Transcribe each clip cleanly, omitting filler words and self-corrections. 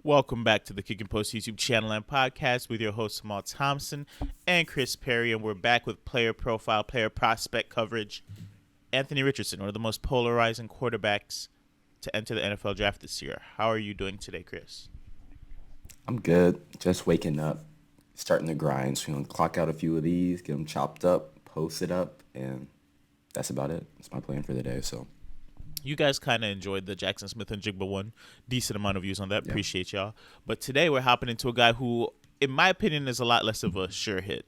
Welcome back to the KickNPost YouTube channel and podcast with your hosts Jamal Thompson and Chris Perry, and we're back with player profile, player prospect coverage. Anthony Richardson, one of the most polarizing quarterbacks to enter the NFL draft this year. How are you doing today, Chris? I'm good. Just waking up, starting the grind. So, clock out a few of these, get them chopped up, post it up, and that's about it. That's my plan for the day. So, You guys kind of enjoyed the Jackson Smith and Jigba one. Decent amount of views on that. yeah. Appreciate y'all. But today we're hopping into a guy who, in my opinion, is a lot less of a sure hit.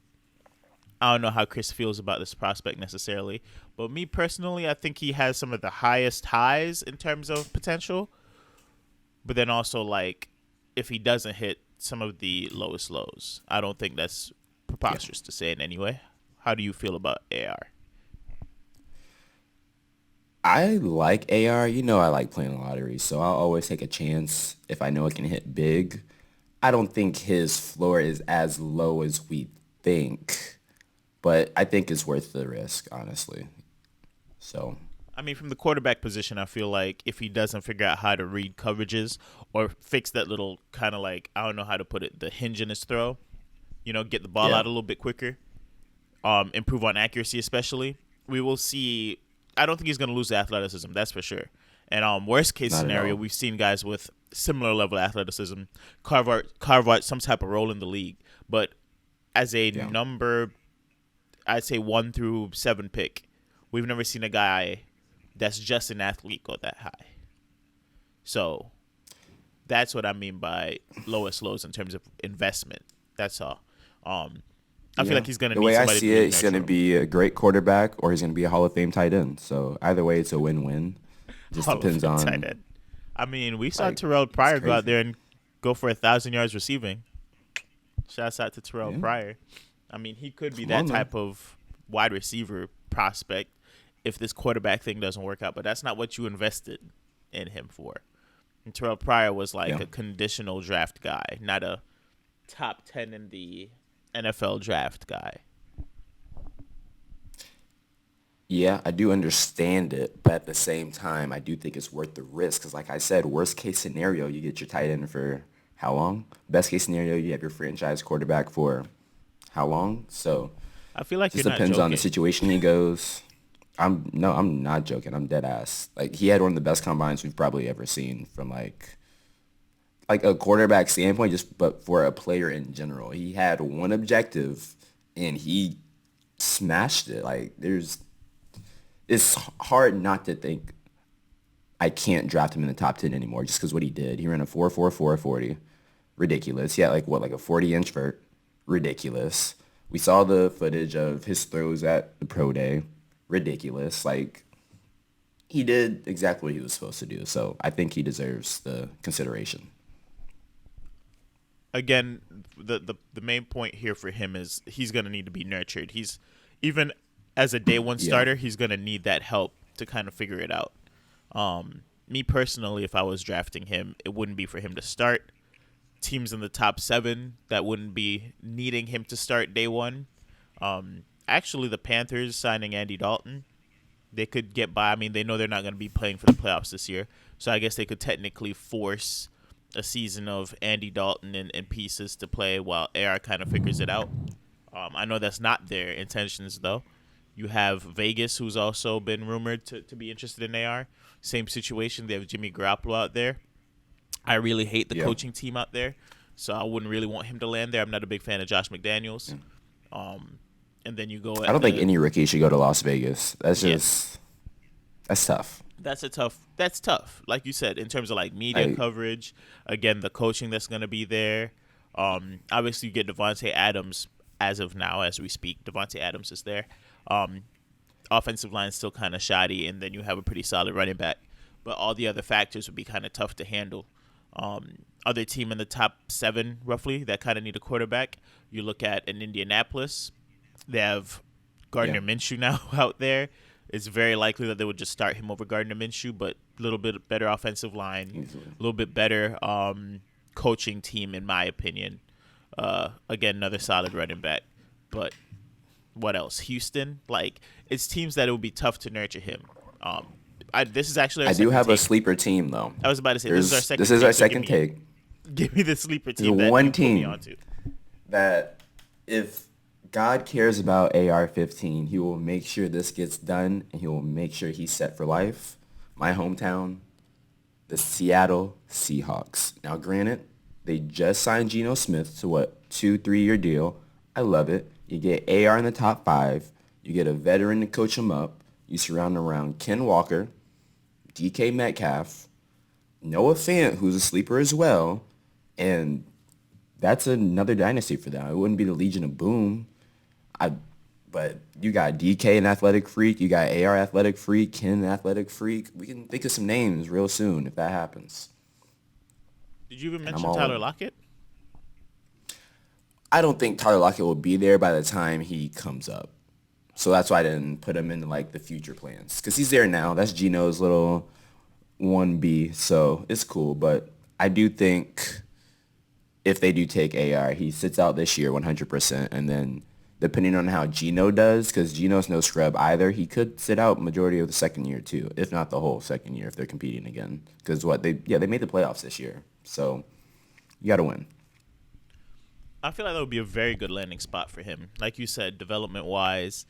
I don't know how Chris feels about this prospect necessarily, but me personally, I think he has some of the highest highs in terms of potential. But then also, like, if he doesn't hit some of the lowest lows, I don't think that's preposterous to say in any way. How do you feel about AR? I like AR. I like playing lottery, so I'll always take a chance if I know it can hit big. I don't think his floor is as low as we think, but I think it's worth the risk, honestly. So, I mean, from the quarterback position, I feel like if he doesn't figure out how to read coverages or fix that little kind of like, I don't know how to put it, the hinge in his throw, get the ball yeah, out a little bit quicker, improve on accuracy especially, we will see. I don't think he's going to lose the athleticism, that's for sure. And worst case not at scenario, all. we've seen guys with similar level of athleticism carve out some type of role in the league. But as a Yeah. number, I'd say 1 through 7 pick, we've never seen a guy that's just an athlete go that high. So that's what I mean by lowest lows in terms of investment. That's all. I feel Yeah. like he's going to The need way I somebody to see it, really he's going nurture to him. be a great quarterback or he's going to be a Hall of Fame tight end. So either way, it's a win-win. Just Hall of depends Fame tight on, end. I mean, we saw like, Terrell it's Pryor go out crazy. there and go for 1,000 yards receiving. Shouts out to Terrell Yeah. Pryor. I mean, he could be Come that on, man. type of wide receiver prospect if this quarterback thing doesn't work out. But that's not what you invested in him for. And Terrell Pryor was like Yeah. a conditional draft guy, not a top 10 in the NFL draft guy. Yeah, I do understand it, but at the same time, I do think it's worth the risk. Because like I said, worst case scenario, you get your tight end for how long? Best case scenario, you have your franchise quarterback for how long? So I feel like you're just not depends on the joking. situation he goes. I'm not joking. I'm dead ass. Like he had one of the best combines we've probably ever seen from like a quarterback standpoint, just but for a player in general. He had one objective and he smashed it. Like it's hard not to think I can't draft him in the top 10 anymore just because what he did. He ran a 4.44 40. Ridiculous. He had like a 40-inch vert. Ridiculous. We saw the footage of his throws at the pro day. Ridiculous. Like he did exactly what he was supposed to do. So I think he deserves the consideration. Again, the main point here for him is he's going to need to be nurtured. He's even as a day one Yeah. starter, he's going to need that help to kind of figure it out. Me personally, if I was drafting him, it wouldn't be for him to start. Teams in the top 7 that wouldn't be needing him to start day one. Actually, the Panthers signing Andy Dalton, they could get by. I mean, they know they're not going to be playing for the playoffs this year, so I guess they could technically force a season of Andy Dalton and pieces to play while AR kind of figures it out. I know that's not their intentions, though. You have Vegas, who's also been rumored to be interested in AR. Same situation. They have Jimmy Garoppolo out there. I really hate the Yeah. coaching team out there, so I wouldn't really want him to land there. I'm not a big fan of Josh McDaniels. Yeah. And then you go I at don't think the any rookie should go to Las Vegas. yeah. That's tough. That's tough. Like you said, in terms of like media Like, coverage, again, the coaching that's going to be there. Obviously, you get Devontae Adams as of now, as we speak. Devontae Adams is there. Um, Offensive line is still kind of shoddy, and then you have a pretty solid running back. But all the other factors would be kind of tough to handle. Other team in the top 7, roughly, that kind of need a quarterback. You look at in Indianapolis, they have yeah. Gardner Minshew now out there. It's very likely that they would just start him over Gardner Minshew, but a little bit better offensive line, Easily. a little bit better coaching team, in my opinion. Again, another solid running back. But what else? Houston, like it's teams that it would be tough to nurture him. This is actually our I do second have a take. sleeper team though. I was about to say this is our This second is our take, so give second me take. Give me the sleeper There's team that one you put me team onto. that if God cares about AR-15, he will make sure this gets done, and he will make sure he's set for life. My hometown, the Seattle Seahawks. Now, granted, they just signed Geno Smith to what, 2-3 year deal. I love it. You get AR in the top 5. You get a veteran to coach him up. You surround around Ken Walker, DK Metcalf, Noah Fant, who's a sleeper as well, and that's another dynasty for them. It wouldn't be the Legion of Boom. But you got DK, an athletic freak. You got AR, athletic freak. Ken, athletic freak. We can think of some names real soon if that happens. Did you even And I'm mention all Tyler in. Lockett? I don't think Tyler Lockett will be there by the time he comes up. So that's why I didn't put him in like the future plans. Because he's there now. That's Geno's little 1B. So it's cool. But I do think if they do take AR, he sits out this year 100%. And then depending on how Geno does, because Geno's no scrub either, he could sit out majority of the second year too, if not the whole second year if they're competing again. Because they made the playoffs this year. So you got to win. I feel like that would be a very good landing spot for him. Like you said, development-wise,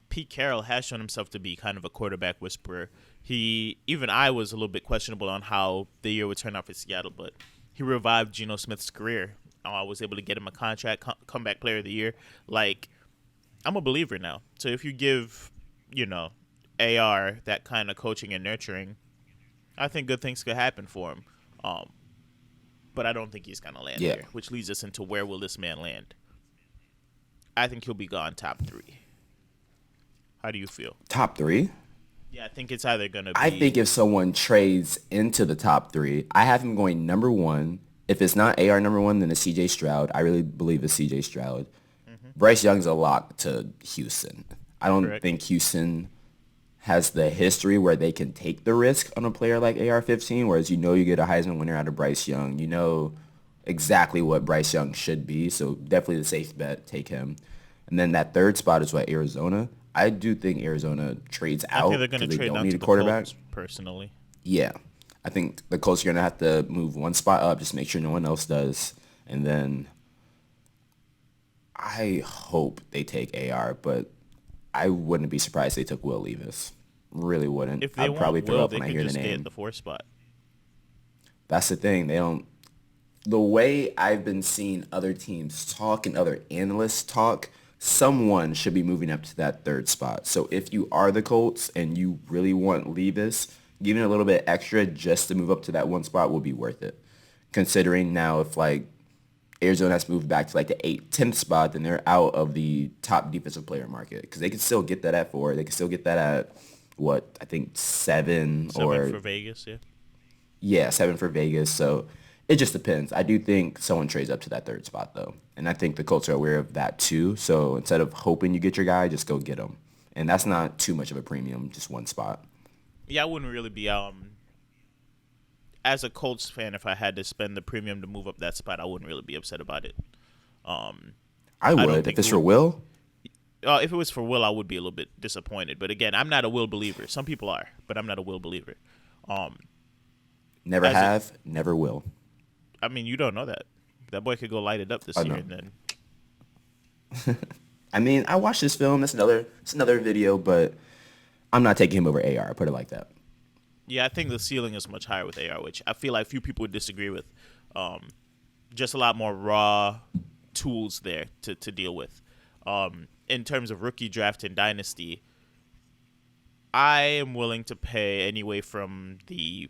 Pete Carroll has shown himself to be kind of a quarterback whisperer. Even I was a little bit questionable on how the year would turn out for Seattle, but he revived Geno Smith's career. I was able to get him a contract, comeback player of the year. Like, I'm a believer now. So if you give, AR that kind of coaching and nurturing, I think good things could happen for him. But I don't think he's going to land here, which leads us into where will this man land? I think he'll be gone top 3. How do you feel? Top 3? Yeah, I think it's either going to be... I think if someone trades into the top 3, I have him going number 1. If it's not AR number 1, then it's CJ Stroud. I really believe it's CJ Stroud. Mm-hmm. Bryce Young's a lock to Houston. I don't think Houston has the history where they can take the risk on a player like AR-15, whereas you get a Heisman winner out of Bryce Young. You know exactly what Bryce Young should be, so definitely the safe bet, take him. And then that third spot is what, Arizona? I do think Arizona trades out because they don't need a quarterback. Colts, personally. Yeah. I think the Colts are going to have to move one spot up, just make sure no one else does. And then I hope they take AR, but I wouldn't be surprised if they took Will Levis. Really wouldn't. If they I'd probably throw up when I hear the stay name. at the 4th spot. That's the thing. They don't. The way I've been seeing other teams talk and other analysts talk, someone should be moving up to that 3rd spot. So if you are the Colts and you really want Levis, giving a little bit extra just to move up to that 1 spot will be worth it. Considering now if Arizona has moved back to the 8th, 10th spot, then they're out of the top defensive player market. Because they can still get that at 4. They can still get that at, I think 7 or... for Vegas, yeah. Yeah, 7 for Vegas. So it just depends. I do think someone trades up to that 3rd spot, though. And I think the Colts are aware of that, too. So instead of hoping you get your guy, just go get him. And that's not too much of a premium, just 1 spot. Yeah, I wouldn't really be... as a Colts fan, if I had to spend the premium to move up that spot, I wouldn't really be upset about it. I would. If it's for Will? If it was for Will, I would be a little bit disappointed. But again, I'm not a Will believer. Some people are, but I'm not a Will believer. Never have, never will. I mean, you don't know that. That boy could go light it up this year, and then. I mean, I watched this film. It's another video, but I'm not taking him over AR. Put it like that. Yeah, I think the ceiling is much higher with AR, which I feel like few people would disagree with. Just a lot more raw tools there to deal with. In terms of rookie draft and dynasty, I am willing to pay anyway from the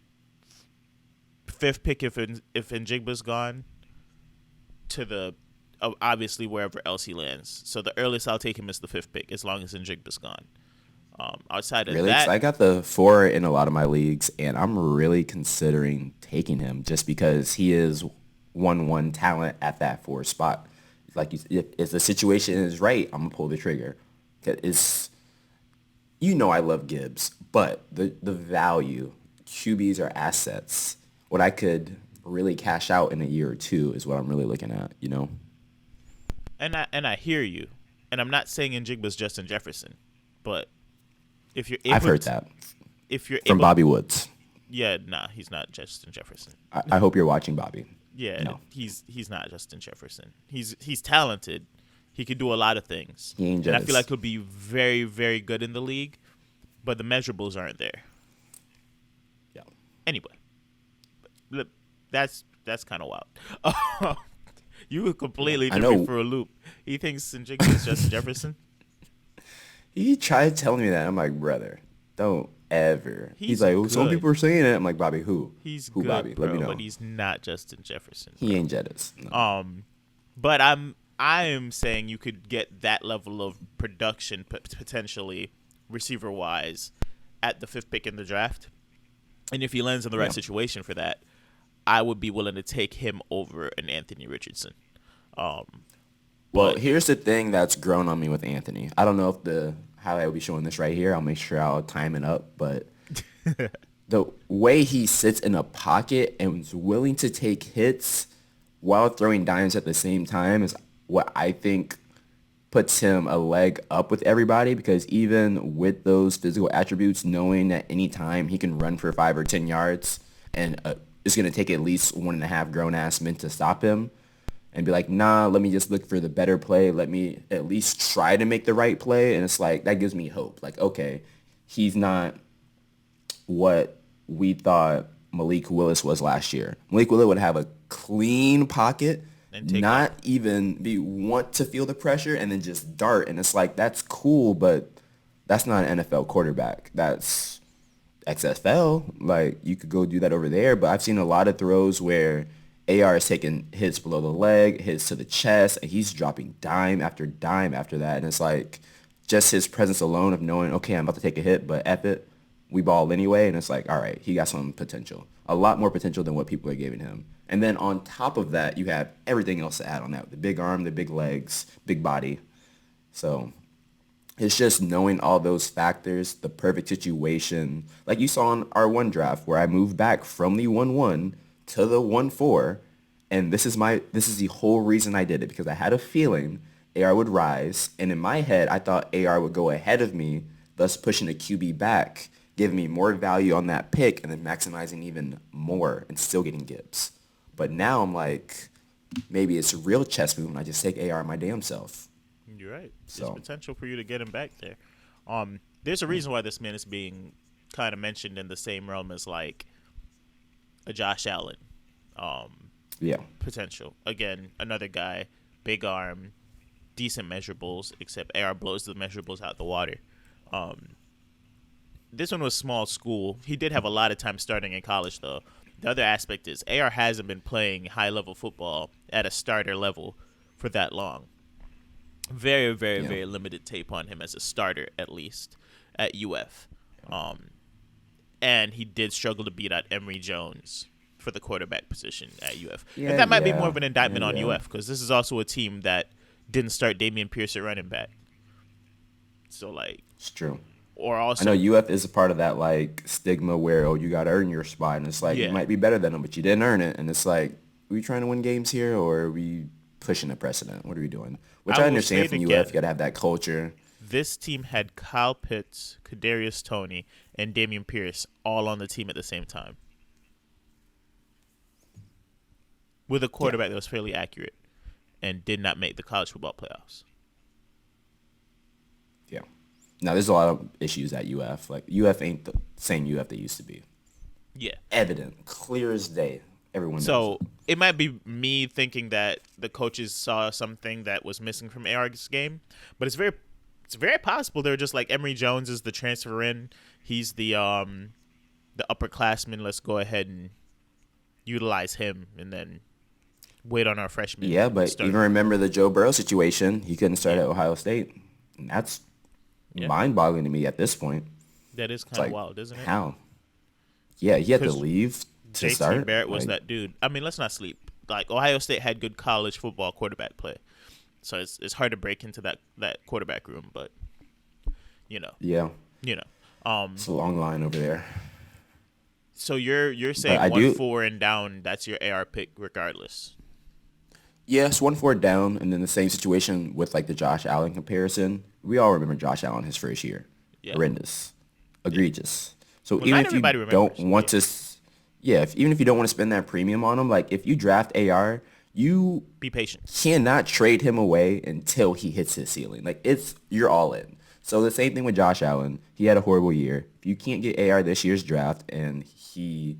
5th pick if Njigba's gone to the obviously wherever else he lands. So the earliest I'll take him is the 5th pick as long as Njigba's gone. Outside of really? that, I got the 4 in a lot of my leagues, and I'm really considering taking him just because he is 1-1 talent at that 4 spot. Like, if the situation is right, I'm gonna pull the trigger. I love Gibbs, but the value, QBs are assets. What I could really cash out in a year or 2 is what I'm really looking at. And I hear you, and I'm not saying Njigba's Justin Jefferson, but if you're able I've heard that. If you're from Bobby Woods. Yeah, nah, he's not Justin Jefferson. I hope you're watching, Bobby. Yeah, No, he's not Justin Jefferson. He's talented. He could do a lot of things, he ain't and I feel Jettis. like he'll be very, very good in the league. But the measurables aren't there. Yeah. Anyway, that's kind of wild. You Yeah. completely I threw me know. for a loop. He thinks Njigba is Justin Jefferson. He tried telling me that. I'm like, brother, don't ever. He's He's like, well, some good. people are saying it. I'm like, Bobby, who? He's Who, Bobby? good, Let me bro, but know. he's not Justin Jefferson, He bro. ain't Jettis. No. But I am saying you could get that level of production potentially receiver wise at the 5th pick in the draft, and if he lands in the right Yeah. situation for that, I would be willing to take him over an Anthony Richardson. Um, Well, but here's the thing that's grown on me with Anthony. I don't know if the highlight will be showing this right here. I'll make sure I'll time it up. But the way he sits in a pocket and is willing to take hits while throwing dimes at the same time is what I think puts him a leg up with everybody, because even with those physical attributes, knowing that any time he can run for 5 or 10 yards and it's going to take at least 1.5 grown-ass men to stop him, and be like, nah, let me just look for the better play. Let me at least try to make the right play. And it's like, that gives me hope. Like, okay, he's not what we thought Malik Willis was last year. Malik Willis would have a clean pocket, and take off. not even want to feel the pressure, and then just dart. And it's like, that's cool, but that's not an NFL quarterback. That's XFL. Like, you could go do that over there. But I've seen a lot of throws where AR is taking hits below the leg, hits to the chest, and he's dropping dime after dime after that. And it's like, just his presence alone of knowing, okay, I'm about to take a hit, but F it, we ball anyway. And it's like, all right, he got some potential. A lot more potential than what people are giving him. And then on top of that, you have everything else to add on that. The big arm, the big legs, big body. So it's just knowing all those factors, the perfect situation. Like you saw on our one draft where I moved back from the 1-1 to the 1-4. And this is the whole reason I did it, because I had a feeling AR would rise. And in my head, I thought AR would go ahead of me, thus pushing the QB back, giving me more value on that pick, and then maximizing even more and still getting Gibbs. But now I'm like, maybe it's a real chess move and I just take AR my damn self. You're right. There's So potential for you to get him back there. There's a reason why this man is being kind of mentioned in the same realm as like a Josh Allen. yeah. Potential. Again, another guy, big arm, decent measurables, except AR blows the measurables out the water. This one was small school. He did have a lot of time starting in college, though. The other aspect is AR hasn't been playing high-level football at a starter level for that long. Very, very, Yeah. very limited tape on him as a starter, at least, at UF. And he did struggle to beat out Emory Jones for the quarterback position at UF. Yeah, And that might be more yeah. of an indictment Yeah, on yeah. UF, because this is also a team that didn't start Dameon Pierce at running back. So, like, It's true. or I also, know UF is a part of that like stigma where, oh, you got to earn your spot. And it's like, you yeah. might be better than them, but you didn't earn it. And it's like, are we trying to win games here, or are we pushing a precedent? What are we doing? Which I I will understand say it from again. UF. You got to have that culture. This team had Kyle Pitts, Kadarius Toney, and Dameon Pierce all on the team at the same time, with a quarterback that was fairly accurate and did not make the college football playoffs. Yeah. Now, there's a lot of issues at UF. Like, UF ain't the same UF they used to be. Yeah. Evident. Clear as day. Everyone knows So it. it might be me thinking that the coaches saw something that was missing from AR's game, but it's very possible they're just like, Emory Jones is the transfer in. He's the upperclassman. Let's go ahead and utilize him and then wait on our freshmen. Yeah, but start. even remember the Joe Burrow situation. He couldn't start at Ohio State. And that's mind-boggling to me at this point. That is It's kind of like, wild, isn't it? how? Yeah, he had to 'Cause leave to JT start. Barrett was Like, that dude. I mean, let's not sleep. Like, Ohio State had good college football quarterback play, so it's hard to break into that quarterback room. But you know, yeah, Um, it's a long line over there. so you're saying I do- 1-4 and down. That's your AR pick, regardless. Yes, 1-4 down, and then the same situation with like the Josh Allen comparison. We all remember Josh Allen his first year. Yeah. Horrendous. Egregious. So Well, even not if you everybody don't remembers, want yeah. to, Yeah, even if you don't want to spend that premium on him, like if you draft AR, you Be patient. cannot trade him away until he hits his ceiling. Like you're all in. So the same thing with Josh Allen. He had a horrible year. If you can't get AR this year's draft and he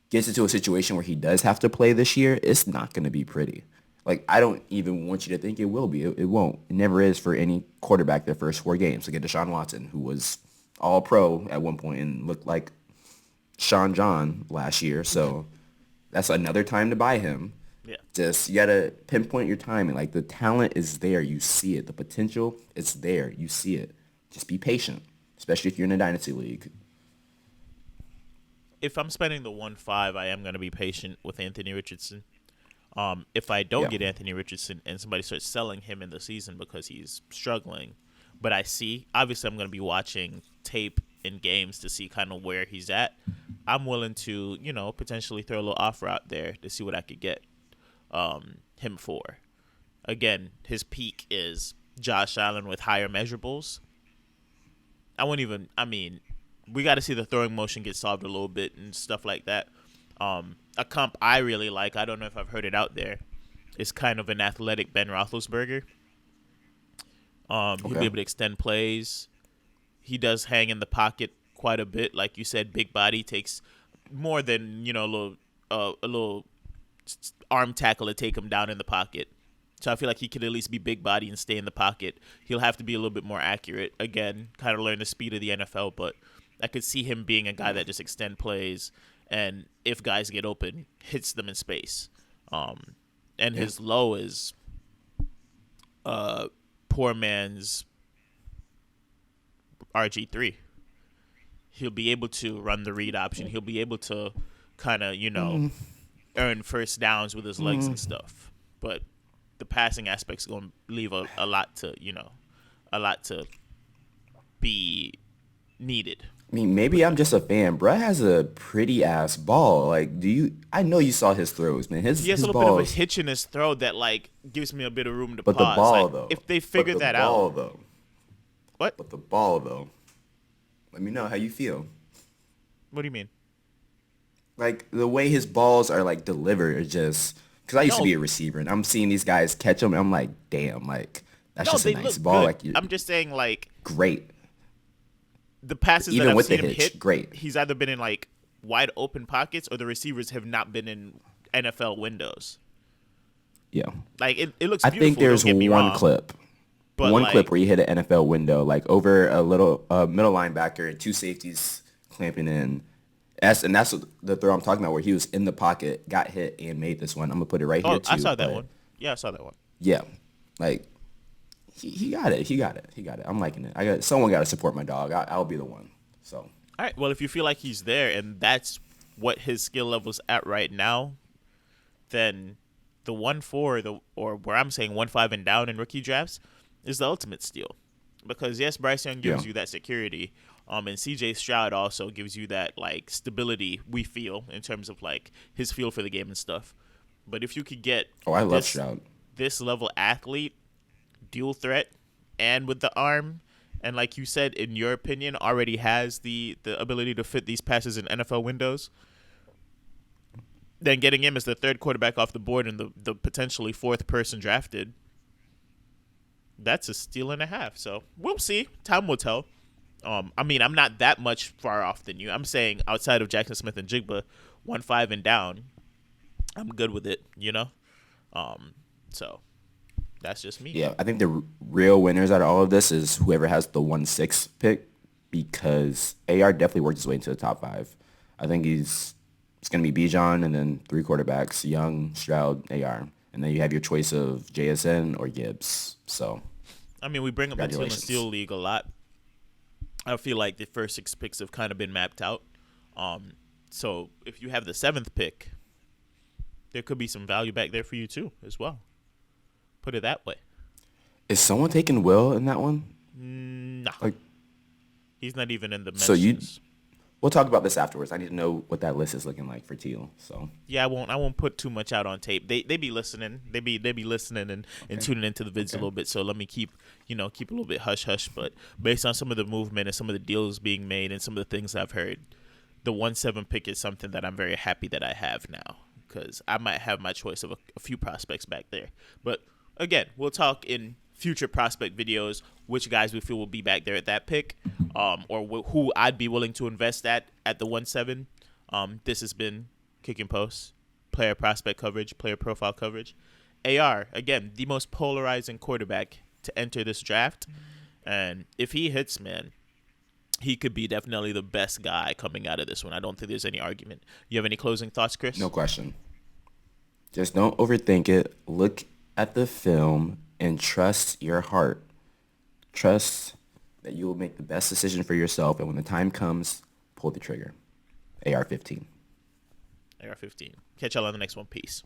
gets into a situation where he does have to play this year, it's not going to be pretty. Like, I don't even want you to think it will be. It won't. It never is for any quarterback their first 4 games. Like a Deshaun Watson, who was all pro at one point and looked like Sean John last year. So that's another time to buy him. Yeah. Just, you got to pinpoint your timing. Like, the talent is there. You see it. The potential is there. You see it. Just be patient, especially if you're in a dynasty league. If I'm spending the 1.5, I am going to be patient with Anthony Richardson. If I don't get Anthony Richardson and somebody starts selling him in the season because he's struggling, but I see, obviously I'm going to be watching tape in games to see kind of where he's at. I'm willing to, potentially throw a little offer out there to see what I could get him for. Again, his peak is Josh Allen with higher measurables. We got to see the throwing motion get solved a little bit and stuff like that. A comp I really like, I don't know if I've heard it out there, is kind of an athletic Ben Roethlisberger. He'll be able to extend plays. He does hang in the pocket quite a bit. Like you said, big body takes more than, a little arm tackle to take him down in the pocket. So I feel like he could at least be big body and stay in the pocket. He'll have to be a little bit more accurate. Again, kind of learn the speed of the NFL, but I could see him being a guy that just extend plays and if guys get open, hits them in space. His low is poor man's RG3. He'll be able to run the read option. He'll be able to kind of, earn first downs with his legs and stuff. But the passing aspect's going to leave a lot to be needed. I mean, maybe I'm just a fan. Bruh has a pretty ass ball. Like, I know you saw his throws, man. He has a little bit of a hitch in his throw that gives me a bit of room to pause. But the ball though. If they figure that out. Ball though. What? But the ball though. Let me know how you feel. What do you mean? Like the way his balls are delivered is just because I used to be a receiver and I'm seeing these guys catch them and I'm like, damn, that's just a nice ball. Good. I'm just saying great. The passes even that I've with seen the him hitch, hit, great. He's either been in wide open pockets or the receivers have not been in NFL windows. Yeah. It looks beautiful. I think there's one clip. One clip where you hit an NFL window, over a little middle linebacker and 2 safeties clamping in. That's the throw I'm talking about where he was in the pocket, got hit, and made this one. I'm going to put it right here, too. I saw that one. Yeah, I saw that one. Yeah. He got it. He got it. I'm liking it. Someone got to support my dog. I'll be the one. So. All right. Well, if you feel like he's there and that's what his skill level's at right now, then the 1.4 or where I'm saying 1.5 and down in rookie drafts is the ultimate steal. Because yes, Bryce Young gives you that security. And CJ Stroud also gives you that stability we feel in terms of his feel for the game and stuff. But if you could get I love Stroud. This level athlete, dual threat, and with the arm, and like you said, in your opinion, already has the ability to fit these passes in NFL windows, then getting him as the third quarterback off the board and the potentially fourth person drafted, that's a steal and a half. So we'll see. Time will tell. I'm not that much far off than you. I'm saying outside of Jackson Smith and Jigba, 1.5 and down, I'm good with it, So that's just me. Yeah, I think the real winners out of all of this is whoever has the 1.6 pick because AR definitely worked his way into the top 5. I think it's going to be Bijan and then 3 quarterbacks, Young, Stroud, AR. And then you have your choice of JSN or Gibbs. So, we bring up the Teal and Steel League a lot. I feel like the first 6 picks have kind of been mapped out. So if you have the 7th pick, there could be some value back there for you too as well. Put it that way. Is someone taking Will in that one? No. He's not even in the mentions. So we'll talk about this afterwards. I need to know what that list is looking like for Teal. So yeah, I won't put too much out on tape. They be listening. They be listening and tuning into the vids a little bit. So let me keep a little bit hush hush. But based on some of the movement and some of the deals being made and some of the things I've heard, the 1-7 pick is something that I'm very happy that I have now, because I might have my choice of a few prospects back there. But again, we'll talk in future prospect videos which guys we feel will be back there at that pick, or who I'd be willing to invest at the 1-7. This has been Kick and Post, player prospect coverage, player profile coverage. AR, again, the most polarizing quarterback to enter this draft. And if he hits, man, he could be definitely the best guy coming out of this one. I don't think there's any argument. You have any closing thoughts, Chris? No question. Just don't overthink it. Look at the film and trust your heart. Trust that you will make the best decision for yourself. And when the time comes, pull the trigger. AR-15. AR-15. Catch y'all on the next one. Peace.